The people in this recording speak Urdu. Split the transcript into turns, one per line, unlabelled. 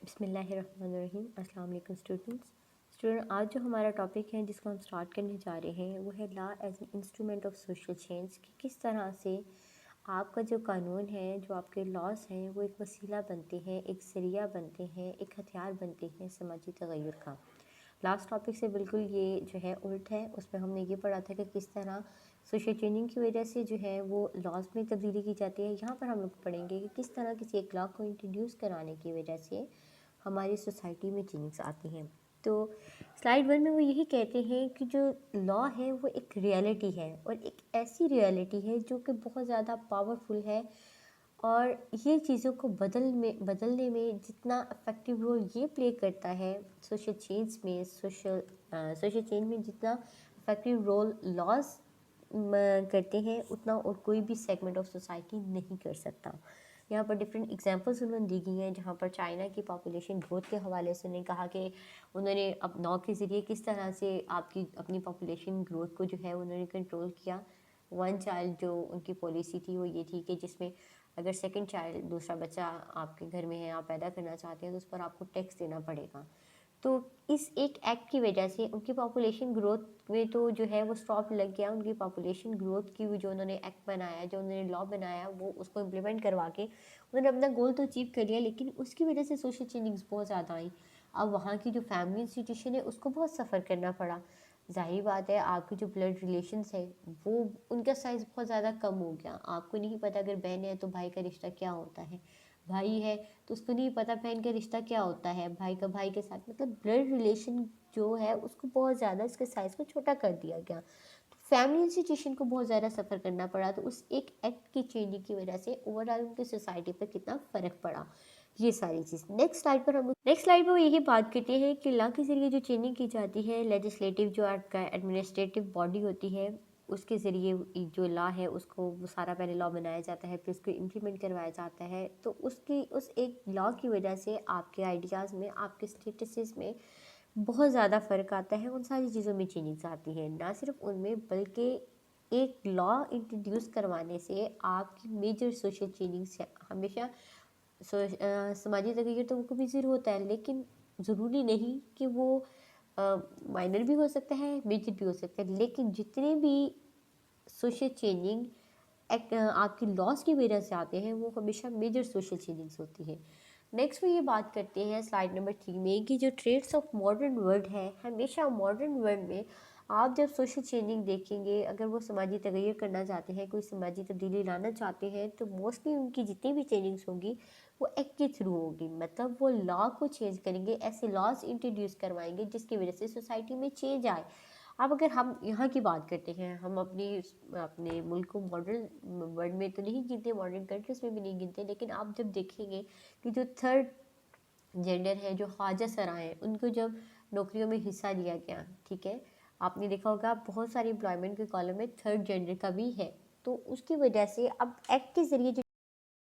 بسم اللہ الرحمن الرحیم۔ السلام علیکم اسٹوڈنٹ آج جو ہمارا ٹاپک ہے جس کو ہم سٹارٹ کرنے جا رہے ہیں وہ ہے law as an instrument of social change, کہ کس طرح سے آپ کا جو قانون ہے، جو آپ کے لاز ہیں، وہ ایک وسیلہ بنتے ہیں، ایک ذریعہ بنتے ہیں، ایک ہتھیار بنتے ہیں سماجی تغیر کا۔ لاسٹ ٹاپک سے بالکل یہ جو ہے الٹ ہے، اس میں ہم نے یہ پڑھا تھا کہ کس طرح سوشل چینجنگ کی وجہ سے جو ہے وہ لاز میں تبدیلی کی جاتی ہے۔ یہاں پر ہم لوگ پڑھیں گے کہ کس طرح کسی ایک لا کو انٹروڈیوس کرانے کی وجہ سے ہماری سوسائٹی میں چینجز آتی ہیں۔ تو سلائیڈ 1 میں وہ یہی کہتے ہیں کہ جو لا ہے وہ ایک ریئلٹی ہے، اور ایک ایسی ریئلٹی ہے جو کہ بہت زیادہ پاورفل ہے، اور یہ چیزوں کو بدلنے میں جتنا افیکٹو رول یہ پلے کرتا ہے سوشل چینج میں جتنا افیکٹو رول لاز کرتے ہیں، اتنا اور کوئی بھی سیگمنٹ آف سوسائٹی نہیں کر سکتا۔ یہاں پر ڈفرینٹ ایگزامپلس انہوں نے دی گئی ہیں، جہاں پر چائنا کی پاپولیشن گروتھ کے حوالے سے انہوں نے کہا کہ انہوں نے اب لا کے ذریعے کس طرح سے اپنی پاپولیشن گروتھ کو جو ہے انہوں نے کنٹرول کیا۔ 1 چائلڈ جو ان کی پالیسی تھی وہ یہ تھی کہ جس میں اگر سیکنڈ چائلڈ دوسرا بچہ آپ کے گھر میں ہے، آپ پیدا کرنا چاہتے ہیں تو اس پر آپ کو ٹیکس دینا پڑے گا۔ تو اس ایک ایکٹ کی وجہ سے ان کی پاپولیشن گروتھ میں تو جو ہے وہ سٹاپ لگ گیا۔ ان کی پاپولیشن گروتھ کی جو انہوں نے ایکٹ بنایا، جو انہوں نے لا بنایا، وہ اس کو امپلیمنٹ کروا کے انہوں نے اپنا گول تو اچیو کر لیا، لیکن اس کی وجہ سے سوشل چینجنگز بہت زیادہ آئیں۔ اب وہاں کی جو فیملی انسٹیٹیوشن ہے اس کو بہت سفر کرنا پڑا۔ ظاہری بات ہے آپ کی جو بلڈ ریلیشنز ہے وہ ان کا سائز بہت زیادہ کم ہو گیا۔ آپ کو نہیں پتہ اگر بہن ہے تو بھائی کا رشتہ کیا ہوتا ہے، بھائی ہے تو اس کو نہیں پتہ بہن کا رشتہ کیا ہوتا ہے، بھائی کا بھائی کے ساتھ، مطلب بلڈ ریلیشن جو ہے اس کو بہت زیادہ اس کے سائز کو چھوٹا کر دیا گیا۔ فیملی انسٹیٹیوشن کو بہت زیادہ سفر کرنا پڑا، تو اس ایک ایکٹ کی چینجنگ کی وجہ سے اوورآل ان کی سوسائٹی پر کتنا فرق پڑا، یہ ساری چیز۔ نیکسٹ سلائیڈ پر وہ یہی بات کرتے ہیں کہ لا کے ذریعے جو چینجنگ کی جاتی ہے، لیجسلیٹو جو آپ کا ایڈمنسٹریٹو باڈی ہوتی ہے اس کے ذریعے جو لا ہے اس کو وہ سارا پہلے لا بنایا جاتا ہے، پھر اس کو امپلیمنٹ کروایا جاتا ہے۔ تو اس ایک لا کی وجہ سے آپ کے آئیڈیاز میں، آپ کے اسٹیٹسز میں بہت زیادہ فرق آتا ہے، ان ساری چیزوں میں چینجنگز آتی ہیں۔ نہ صرف ان میں بلکہ ایک لا انٹروڈیوس کروانے سے آپ کی میجر سوشل چینجنگز ہمیشہ سماجی تغیر تو کبھی ضرور ہوتا ہے، لیکن ضروری نہیں کہ وہ مائنر بھی ہو سکتا ہے، میجر بھی ہو سکتا ہے، لیکن جتنے بھی سوشل چینجنگ آپ کی لاس کی وجہ سے آتے ہیں وہ ہمیشہ میجر سوشل چینجنگز ہوتی ہیں۔ نیکسٹ وہ یہ بات کرتے ہیں سلائیڈ نمبر 3 میں کہ جو ٹریٹس آف ماڈرن ورلڈ ہے، ہمیشہ ماڈرن ورلڈ میں آپ جب سوشل چینجنگ دیکھیں گے، اگر وہ سماجی تغیر کرنا چاہتے ہیں، کوئی سماجی تبدیلی لانا چاہتے ہیں، تو موسٹلی ان کی جتنی بھی چینجنگز ہوں گی وہ ایکٹ کے تھرو ہوگی، مطلب وہ لا کو چینج کریں گے، ایسے لاز انٹروڈیوس کروائیں گے جس کی وجہ سے سوسائٹی میں چینج آئے۔ اب اگر ہم یہاں کی بات کرتے ہیں، ہم اپنے ملک کو ماڈرن ورلڈ میں تو نہیں گنتے، ماڈرن کنٹریز میں بھی نہیں گنتے، لیکن آپ جب دیکھیں گے کہ جو تھرڈ جینڈر ہے، جو خواجہ سرائے ہیں، ان کو جب نوکریوں میں حصہ دیا گیا، ٹھیک ہے، آپ نے دیکھا ہوگا بہت ساری امپلائمنٹ کے کالم میں تھرڈ جینڈر کا بھی ہے، تو اس کی وجہ سے اب ایکٹ کے ذریعے جو